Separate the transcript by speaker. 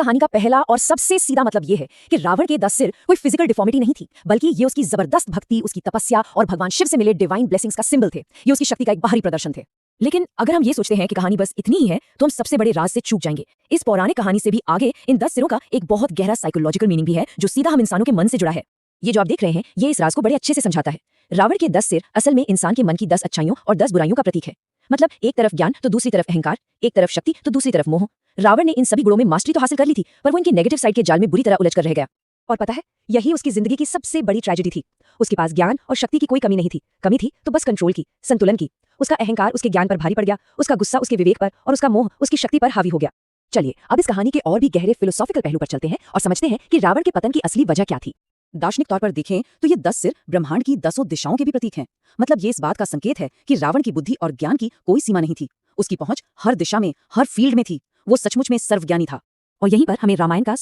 Speaker 1: कहानी का पहला और सबसे सीधा मतलब ये है कि रावण के 10 सिर कोई फिजिकल डिफॉर्मिटी नहीं थी, बल्कि ये उसकी जबरदस्त भक्ति, उसकी तपस्या और भगवान शिव से मिले डिवाइन ब्लेसिंग्स का सिंबल थे। ये उसकी शक्ति का एक बाहरी प्रदर्शन थे। लेकिन अगर हम ये सोचते हैं कि कहानी बस इतनी ही है तो हम सबसे बड़े राज से चूक जाएंगे। इस पौराणिक कहानी से भी आगे इन 10 सिरों का एक बहुत गहरा साइकोलॉजिकल मीनिंग भी है, जो सीधा हम इंसानों के मन से जुड़ा है। ये जो आप देख रहे हैं, ये इस राज को बड़े अच्छे से समझाता है। रावण के 10 सिर असल में इंसान के मन की 10 अच्छाइयों और 10 बुराइयों का प्रतीक है। मतलब एक तरफ ज्ञान तो दूसरी तरफ अहंकार, एक तरफ शक्ति तो दूसरी तरफ मोह। रावण ने इन सभी गुणों में मास्टरी तो हासिल कर ली थी, पर वो इनकी नेगेटिव साइड के जाल में बुरी तरह उलझ कर रह गया। और पता है, यही उसकी जिंदगी की सबसे बड़ी ट्रेजेडी थी। उसके पास ज्ञान और शक्ति की कोई कमी नहीं थी। कमी थी तो बस कंट्रोल की, संतुलन की। उसका अहंकार उसके ज्ञान पर भारी पड़ गया, उसका गुस्सा उसके विवेक पर, और उसका मोह उसकी शक्ति पर हावी हो गया। चलिए अब इस कहानी के और भी गहरे फिलोसॉफिकल पहलू पर चलते हैं और समझते हैं कि रावण के पतन की असली वजह क्या थी। दार्शनिक तौर पर देखें तो ये 10 सिर ब्रह्मांड की 10 दिशाओं के भी प्रतीक हैं। मतलब ये इस बात का संकेत है कि रावण की बुद्धि और ज्ञान की कोई सीमा नहीं थी। उसकी पहुंच हर दिशा में, हर फील्ड में थी। वो सचमुच में सर्वज्ञानी था। और यहीं पर हमें रामायण का